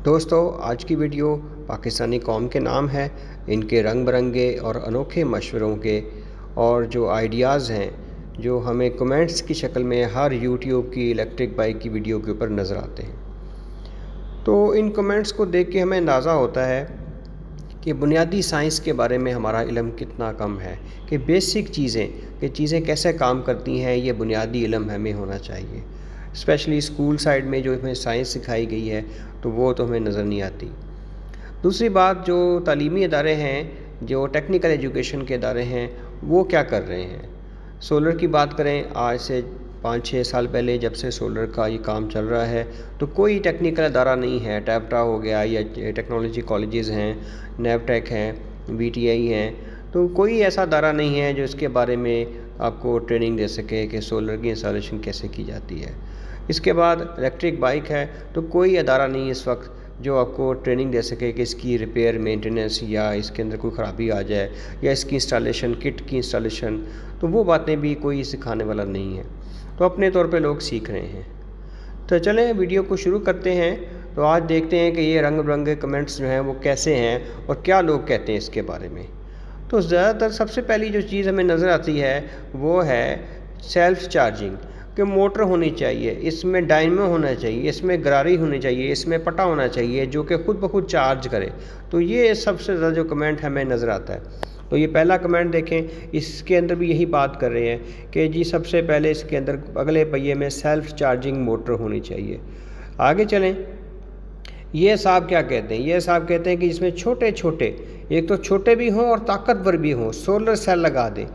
دوستو، آج کی ویڈیو پاکستانی قوم کے نام ہے، ان کے رنگ برنگے اور انوکھے مشوروں کے اور جو آئیڈیاز ہیں جو ہمیں کمنٹس کی شکل میں ہر یوٹیوب کی الیکٹرک بائک کی ویڈیو کے اوپر نظر آتے ہیں۔ تو ان کمنٹس کو دیکھ کے ہمیں اندازہ ہوتا ہے کہ بنیادی سائنس کے بارے میں ہمارا علم کتنا کم ہے، کہ بیسک چیزیں کیسے کام کرتی ہیں، یہ بنیادی علم ہمیں ہونا چاہیے۔ اسپیشلی اسکول سائڈ میں جو ہمیں سائنس سکھائی گئی ہے تو وہ تو ہمیں نظر نہیں آتی۔ دوسری بات، جو تعلیمی ادارے ہیں، جو ٹیکنیکل ایجوکیشن کے ادارے ہیں، وہ کیا کر رہے ہیں؟ سولر کی بات کریں، آج سے 5-6 سال پہلے جب سے سولر کا یہ کام چل رہا ہے تو کوئی ٹیکنیکل ادارہ نہیں ہے، ٹیپٹا ہو گیا یا ٹیکنالوجی کالجز ہیں، نیب ٹیک ہیں، وی ٹی آئی ہیں، تو کوئی ایسا ادارہ نہیں ہے جو اس کے بارے میں آپ کو ٹریننگ دے سکے کہ سولر کی انسٹالیشن کیسے کی جاتی ہے۔ اس کے بعد الیکٹرک بائک ہے تو کوئی ادارہ نہیں اس وقت جو آپ کو ٹریننگ دے سکے کہ اس کی ریپیئر مینٹیننس یا اس کے اندر کوئی خرابی آ جائے یا اس کی انسٹالیشن، کٹ کی انسٹالیشن، تو وہ باتیں بھی کوئی سکھانے والا نہیں ہے، تو اپنے طور پہ لوگ سیکھ رہے ہیں۔ تو چلیں ویڈیو کو شروع کرتے ہیں۔ تو آج دیکھتے ہیں کہ یہ رنگ برنگے کمنٹس جو ہیں وہ کیسے ہیں اور کیا لوگ کہتے ہیں اس کے بارے میں۔ تو زیادہ تر سب سے پہلی جو چیز ہمیں نظر آتی ہے وہ ہے سیلف چارجنگ، کہ موٹر ہونی چاہیے، اس میں ڈائنمو ہونا چاہیے، اس میں گراری ہونی چاہیے، اس میں پٹا ہونا چاہیے جو کہ خود بخود چارج کرے۔ تو یہ سب سے زیادہ جو کمنٹ ہمیں نظر آتا ہے۔ تو یہ پہلا کمنٹ دیکھیں، اس کے اندر بھی یہی بات کر رہے ہیں کہ جی سب سے پہلے اس کے اندر اگلے پہیے میں سیلف چارجنگ موٹر ہونی چاہیے۔ آگے چلیں، یہ صاحب کیا کہتے ہیں؟ یہ صاحب کہتے ہیں کہ جس میں چھوٹے ایک تو چھوٹے بھی ہوں اور طاقتور بھی ہوں، سولر سیل لگا دیں۔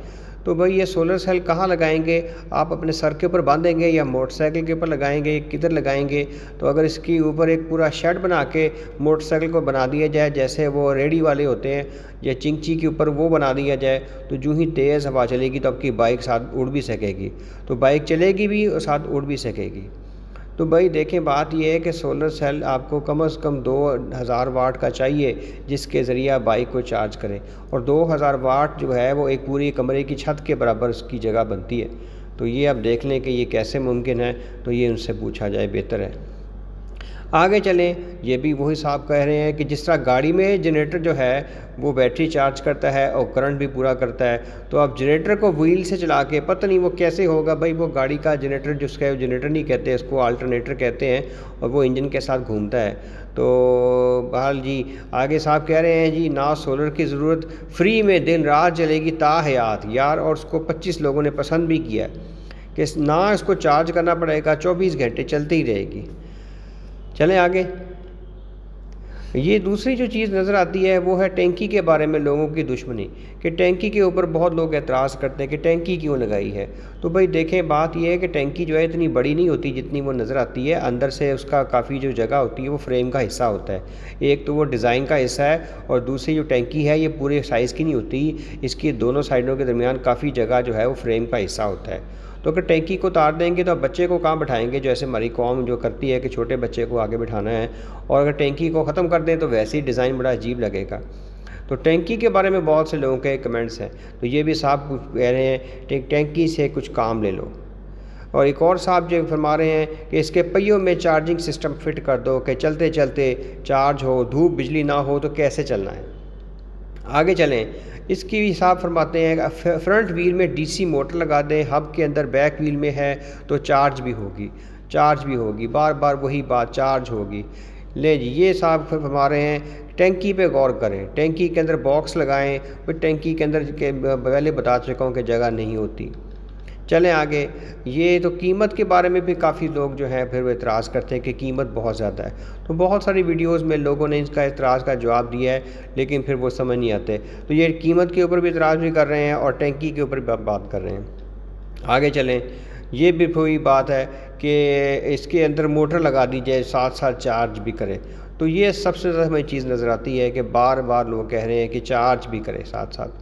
تو بھائی یہ سولر سیل کہاں لگائیں گے؟ آپ اپنے سر کے اوپر باندھیں گے یا موٹر سائیکل کے اوپر لگائیں گے؟ کدھر لگائیں گے؟ تو اگر اس کے اوپر ایک پورا شیڈ بنا کے موٹر سائیکل کو بنا دیا جائے، جیسے وہ ریڈی والے ہوتے ہیں یا چنگچی کے اوپر وہ بنا دیا جائے، تو جو ہی تیز ہوا چلے گی تو آپ کی بائک ساتھ اڑ بھی سکے گی، تو بائک چلے گی بھی اور ساتھ اڑ بھی سکے گی۔ تو بھائی دیکھیں، بات یہ ہے کہ سولر سیل آپ کو کم از کم 2000 واٹ کا چاہیے جس کے ذریعہ بائک کو چارج کریں، اور 2000 واٹ جو ہے وہ ایک پوری کمرے کی چھت کے برابر اس کی جگہ بنتی ہے۔ تو یہ آپ دیکھ لیں کہ یہ کیسے ممکن ہے، تو یہ ان سے پوچھا جائے، بہتر ہے۔ آگے چلیں، یہ بھی وہی صاحب کہہ رہے ہیں کہ جس طرح گاڑی میں جنریٹر جو ہے وہ بیٹری چارج کرتا ہے اور کرنٹ بھی پورا کرتا ہے، تو آپ جنریٹر کو وہیل سے چلا کے پتہ نہیں وہ کیسے ہوگا، بھائی وہ گاڑی کا جنریٹر جس کا جنریٹر نہیں کہتے، اس کو آلٹرنیٹر کہتے ہیں، اور وہ انجن کے ساتھ گھومتا ہے۔ تو بہرحال جی آگے صاحب کہہ رہے ہیں جی نہ سولر کی ضرورت، فری میں دن رات چلے گی تا حیات یار، اور اس کو 25 لوگوں نے پسند بھی کیا کہ نہ اس کو چارج کرنا پڑے گا، 24 گھنٹے چلتی ہی رہے گی۔ چلیں آگے، یہ دوسری جو چیز نظر آتی ہے وہ ہے ٹینکی کے بارے میں لوگوں کی دشمنی، کہ ٹینکی کے اوپر بہت لوگ اعتراض کرتے ہیں کہ ٹینکی کیوں لگائی ہے۔ تو بھائی دیکھیں، بات یہ ہے کہ ٹینکی جو ہے اتنی بڑی نہیں ہوتی جتنی وہ نظر آتی ہے، اندر سے اس کا کافی جو جگہ ہوتی ہے وہ فریم کا حصہ ہوتا ہے، ایک تو وہ ڈیزائن کا حصہ ہے، اور دوسری جو ٹینکی ہے یہ پورے سائز کی نہیں ہوتی، اس کی دونوں سائڈوں کے درمیان کافی جگہ جو ہے وہ فریم کا حصہ ہوتا ہے۔ تو اگر ٹینکی کو اتار دیں گے تو بچے کو کہاں بٹھائیں گے، جیسے ہماری قوم جو کرتی ہے کہ چھوٹے بچے کو آگے بٹھانا ہے، اور اگر ٹینکی کو ختم کر دیں تو ویسے ہی ڈیزائن بڑا عجیب لگے گا۔ تو ٹینکی کے بارے میں بہت سے لوگوں کے کمنٹس ہیں، تو یہ بھی صاحب کہہ رہے ہیں ٹینکی سے کچھ کام لے لو۔ اور ایک اور صاحب جو فرما رہے ہیں کہ اس کے پہیوں میں چارجنگ سسٹم فٹ کر دو کہ چلتے چلتے چارج ہو، دھوپ بجلی نہ ہو تو کیسے چلنا ہے۔ آگے چلیں، اس کی بھی صاحب فرماتے ہیں کہ فرنٹ ویل میں ڈی سی موٹر لگا دیں، ہب کے اندر بیک ویل میں ہے تو چارج بھی ہوگی، بار بار وہی بات، چارج ہوگی۔ لے جی، یہ صاحب فرما رہے ہیں ٹینکی پہ غور کریں، ٹینکی کے اندر باکس لگائیں، پھر ٹینکی کے اندر پہلے بتا چکا ہوں کہ جگہ نہیں ہوتی۔ چلیں آگے، یہ تو قیمت کے بارے میں بھی کافی لوگ جو ہیں پھر وہ اعتراض کرتے ہیں کہ قیمت بہت زیادہ ہے۔ تو بہت ساری ویڈیوز میں لوگوں نے اس کا اعتراض کا جواب دیا ہے، لیکن پھر وہ سمجھ نہیں آتے، تو یہ قیمت کے اوپر بھی اعتراض بھی کر رہے ہیں اور ٹینکی کے اوپر بھی بات کر رہے ہیں۔ آگے چلیں، یہ بھی وہی بات ہے کہ اس کے اندر موٹر لگا دی جائے، ساتھ ساتھ چارج بھی کرے۔ تو یہ سب سے زیادہ ہمیں چیز نظر آتی ہے کہ بار بار لوگ کہہ رہے ہیں کہ چارج بھی کرے ساتھ ساتھ۔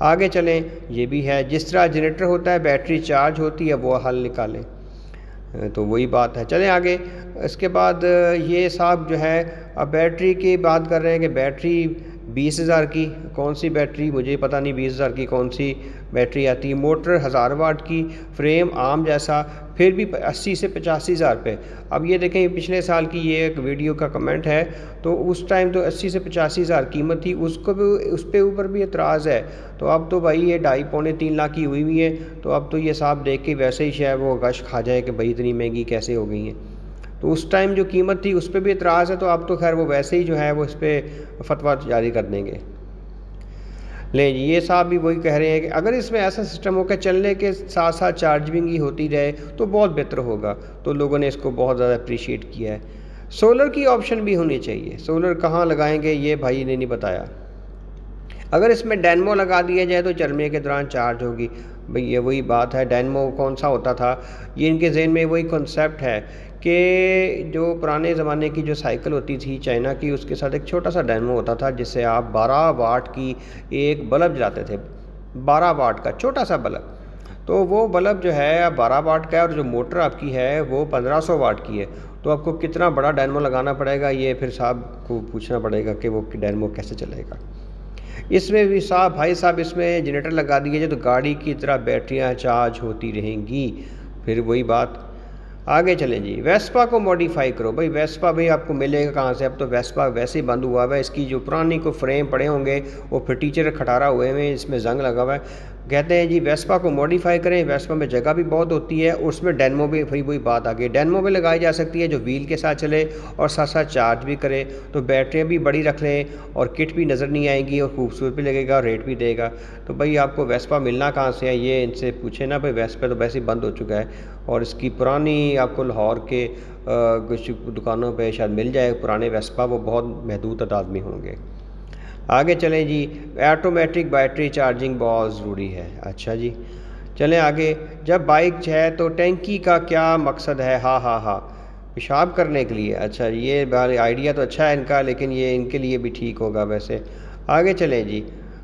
آگے چلیں، یہ بھی ہے جس طرح جنریٹر ہوتا ہے بیٹری چارج ہوتی ہے، وہ حل نکالیں، تو وہی بات ہے۔ چلیں آگے، اس کے بعد یہ صاحب جو ہے اب بیٹری کی بات کر رہے ہیں کہ بیٹری 20,000 کی، کون سی بیٹری مجھے پتہ نہیں 20,000 کی کون سی بیٹری آتی ہے، موٹر 1000 واٹ کی، فریم عام جیسا، پھر بھی 80 سے 85 ہزار پہ۔ اب یہ دیکھیں پچھلے سال کی یہ ایک ویڈیو کا کمنٹ ہے، تو اس ٹائم تو 80 سے 85 ہزار قیمت تھی، اس پہ اوپر بھی اعتراض ہے۔ تو اب تو بھائی یہ 2.5 پونے 3 لاکھ کی ہوئی ہے، تو اب تو یہ صاحب دیکھ کے ویسے ہی شاید وہ گش کھا جائے کہ بھائی اتنی مہنگی کیسے ہو گئی ہیں۔ تو اس ٹائم جو قیمت تھی اس پہ بھی اعتراض ہے، تو اب تو خیر وہ ویسے ہی جو ہے وہ اس پہ فتویٰ جاری کر دیں گے۔ لیں جی، یہ صاحب بھی وہی کہہ رہے ہیں کہ اگر اس میں ایسا سسٹم ہو کہ چلنے کے ساتھ ساتھ چارجنگ ہی ہوتی رہے تو بہت بہتر ہوگا، تو لوگوں نے اس کو بہت زیادہ اپریشیٹ کیا ہے۔ سولر کی آپشن بھی ہونی چاہیے، سولر کہاں لگائیں گے یہ بھائی نے نہیں بتایا۔ اگر اس میں ڈینمو لگا دیا جائے تو چلنے کے دوران چارج ہوگی، بھئی یہ وہی بات ہے۔ ڈینمو کون سا ہوتا تھا؟ یہ ان کے ذہن میں وہی کنسیپٹ ہے کہ جو پرانے زمانے کی جو سائیکل ہوتی تھی چائنا کی، اس کے ساتھ ایک چھوٹا سا ڈینمو ہوتا تھا جس سے آپ 12 واٹ کی ایک بلب جلاتے تھے، 12 واٹ کا چھوٹا سا بلب۔ تو وہ بلب جو ہے 12 واٹ کا ہے، اور جو موٹر آپ کی ہے وہ 1500 واٹ کی ہے۔ تو آپ کو کتنا بڑا ڈینمو لگانا پڑے گا، یہ پھر صاحب کو پوچھنا پڑے گا کہ وہ ڈینمو کیسے چلے گا۔ اس میں بھی بھائی صاحب اس میں جنریٹر لگا دیے جائے تو گاڑی کی طرح بیٹریاں چارج ہوتی رہیں گی، پھر وہی بات۔ آگے چلیں جی، ویسپا کو موڈیفائی کرو۔ بھائی ویسپا بھائی آپ کو ملے گا کہاں سے؟ اب تو ویسپا ویسے ہی بند ہوا ہوا ہے، اس کی جو پرانی کو فریم پڑے ہوں گے وہ پھر ٹیچر کھٹارا ہوئے ہیں، اس میں زنگ لگا ہوا ہے۔ کہتے ہیں جی ویسپا کو موڈیفائی کریں، ویسپا میں جگہ بھی بہت ہوتی ہے، اس میں ڈینمو بھی وہی بات آ گئی، ڈینمو بھی لگائی جا سکتی ہے جو ویل کے ساتھ چلے اور ساتھ ساتھ چارج بھی کرے، تو بیٹریاں بھی بڑی رکھ لیں اور کٹ بھی نظر نہیں آئیں گی اور خوبصورت بھی لگے گا اور ریٹ بھی دے گا۔ تو بھائی آپ کو ویسپا ملنا کہاں سے ہے، یہ ان سے پوچھیں نا۔ بھائی ویسپا تو ویسے ہی بند ہو چکا ہے، اور اس کی پرانی آپ کو لاہور کے کچھ دکانوں پہ شاید مل جائے پرانے ویسپا، وہ بہت محدود تعداد میں ہوں گے۔ آگے چلیں جی، آٹومیٹک بیٹری چارجنگ بہت ضروری ہے۔ اچھا جی چلیں آگے، جب بائک ہے تو ٹینکی کا کیا مقصد ہے؟ ہاں پیشاب کرنے کے لیے۔ اچھا یہ آئیڈیا تو اچھا ہے ان کا، لیکن یہ ان کے لیے بھی ٹھیک ہوگا ویسے۔ آگے چلیں جی،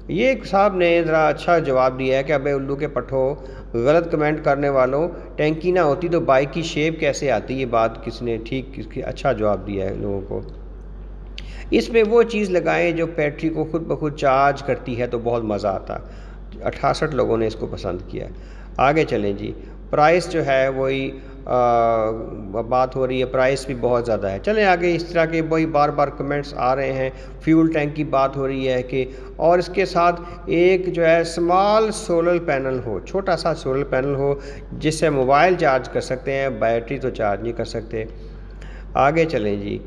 یہ ایک صاحب نے ذرا اچھا جواب دیا ہے کہ ابے الو کے پٹھو، غلط کمنٹ کرنے والوں، ٹینکی نہ ہوتی تو بائک کی شیپ کیسے آتی؟ یہ بات کس نے ٹھیک اچھا جواب دیا ہے لوگوں کو۔ اس میں وہ چیز لگائیں جو بیٹری کو خود بخود چارج کرتی ہے تو بہت مزہ آتا۔ 68 لوگوں نے اس کو پسند کیا۔ آگے چلیں جی، پرائس جو ہے وہی بات ہو رہی ہے، پرائس بھی بہت زیادہ ہے۔ چلیں آگے، اس طرح کے وہی بار بار کمنٹس آ رہے ہیں، فیول ٹینک کی بات ہو رہی ہے کہ، اور اس کے ساتھ ایک جو ہے اسمال سولر پینل ہو، چھوٹا سا سولر پینل ہو جس سے موبائل چارج کر سکتے ہیں، بیٹری تو چارج نہیں کر سکتے۔ آگے چلیں جی،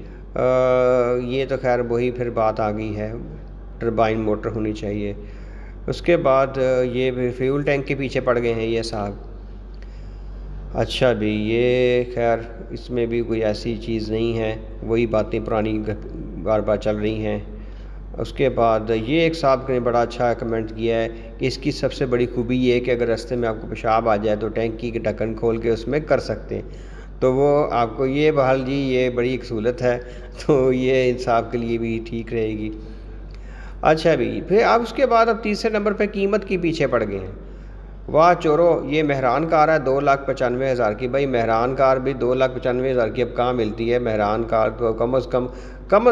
یہ تو خیر وہی پھر بات آ گئی ہے، ٹربائن موٹر ہونی چاہیے۔ اس کے بعد یہ بھی فیول ٹینک کے پیچھے پڑ گئے ہیں یہ صاحب۔ اچھا بھی یہ خیر اس میں بھی کوئی ایسی چیز نہیں ہے، وہی باتیں پرانی بار بار چل رہی ہیں۔ اس کے بعد یہ ایک صاحب نے بڑا اچھا کمنٹ کیا ہے کہ اس کی سب سے بڑی خوبی یہ ہے کہ اگر راستے میں آپ کو پیشاب آ جائے تو ٹینکی کے ڈھکن کھول کے اس میں کر سکتے ہیں، تو وہ آپ کو یہ بحال جی یہ بڑی ایک سہولت ہے، تو یہ انصاف کے لیے بھی ٹھیک رہے گی۔ اچھا بھی پھر اب اس کے بعد اب تیسرے نمبر پہ قیمت کے پیچھے پڑ گئے ہیں۔ واہ چورو، یہ مہران کار ہے 2,95,000 کی۔ بھائی مہران کار بھی 2,95,000 کی اب کہاں ملتی ہے؟ مہران کار تو کم از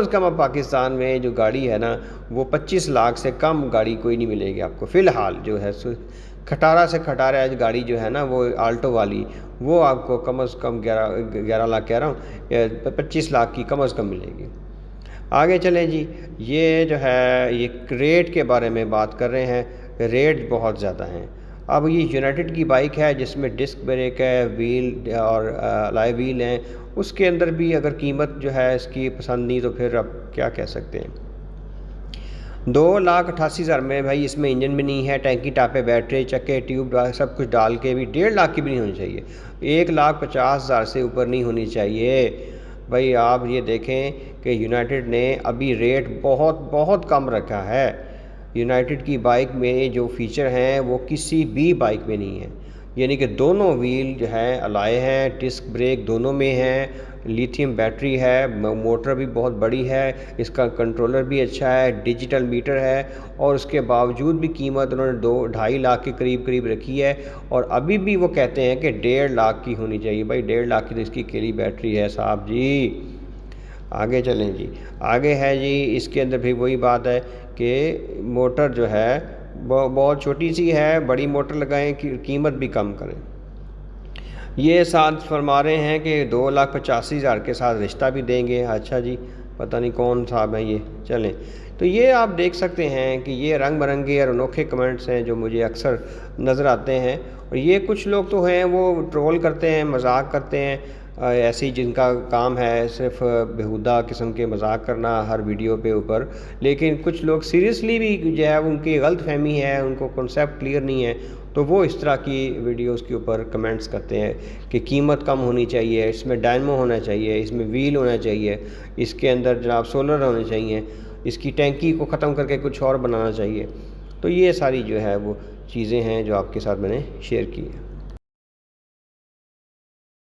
کم اب پاکستان میں جو گاڑی ہے نا وہ 25 لاکھ سے کم گاڑی کوئی نہیں ملے گی آپ کو فی الحال۔ جو ہے کھٹارا سے کھٹارا گاڑی جو ہے نا وہ آلٹو والی، وہ آپ کو کم از کم 11 لاکھ کہہ رہا ہوں، 25 لاکھ کی کم از کم ملے گی۔ آگے چلیں جی، یہ جو ہے یہ ریٹ کے بارے میں بات کر رہے ہیں، ریٹ بہت زیادہ ہیں۔ اب یہ یونائٹڈ کی بائک ہے جس میں ڈسک بریک ہے، ویل اور الائی ویل ہیں، اس کے اندر بھی اگر قیمت جو ہے اس کی پسند نہیں تو پھر اب کیا کہہ سکتے ہیں۔ 2,88,000 میں بھائی اس میں انجن بھی نہیں ہے، ٹینکی ٹاپے، بیٹری، چکے، ٹیوب سب کچھ ڈال کے بھی 1.5 لاکھ کی بھی نہیں ہونی چاہیے، 1,50,000 سے اوپر نہیں ہونی چاہیے۔ بھائی آپ یہ دیکھیں کہ یونائٹڈ نے ابھی ریٹ بہت کم رکھا ہے۔ یونائٹڈ کی بائک میں جو فیچر ہیں وہ کسی بھی بائک میں نہیں ہے، یعنی کہ دونوں ویل جو ہے الائے ہیں، ڈسک بریک دونوں میں ہیں، لیتھیم بیٹری ہے، موٹر بھی بہت بڑی ہے، اس کا کنٹرولر بھی اچھا ہے، ڈیجیٹل میٹر ہے، اور اس کے باوجود بھی قیمت انہوں نے 2.5 لاکھ کے قریب رکھی ہے، اور ابھی بھی وہ کہتے ہیں کہ 1.5 لاکھ کی ہونی چاہیے۔ بھائی 1.5 لاکھ کی تو اس کی اکیلی بیٹری ہے صاحب جی۔ آگے چلیں جی، آگے ہے جی اس کے اندر بھی وہی بات ہے کہ موٹر جو ہے بہت چھوٹی سی ہے، بڑی موٹر لگائیں، قیمت بھی کم کریں۔ یہ ساتھ فرما رہے ہیں کہ 2,85,000 کے ساتھ رشتہ بھی دیں گے۔ اچھا جی، پتہ نہیں کون صاحب ہیں یہ، چلیں۔ تو یہ آپ دیکھ سکتے ہیں کہ یہ رنگ برنگے اور انوکھے کمنٹس ہیں جو مجھے اکثر نظر آتے ہیں، اور یہ کچھ لوگ تو ہیں وہ ٹرول کرتے ہیں، مذاق کرتے ہیں، ایسی جن کا کام ہے صرف بیہودہ قسم کے مذاق کرنا ہر ویڈیو پہ اوپر، لیکن کچھ لوگ سیریسلی بھی جو ہے ان کی غلط فہمی ہے، ان کو کنسیپٹ کلیئر نہیں ہے، تو وہ اس طرح کی ویڈیوز کے اوپر کمنٹس کرتے ہیں کہ قیمت کم ہونی چاہیے، اس میں ڈائنمو ہونا چاہیے، اس میں ویل ہونا چاہیے، اس کے اندر جناب سولر ہونے چاہیے، اس کی ٹینکی کو ختم کر کے کچھ اور بنانا چاہیے۔ تو یہ ساری جو ہے وہ چیزیں ہیں جو آپ کے ساتھ میں نے شیئر کی ہیں۔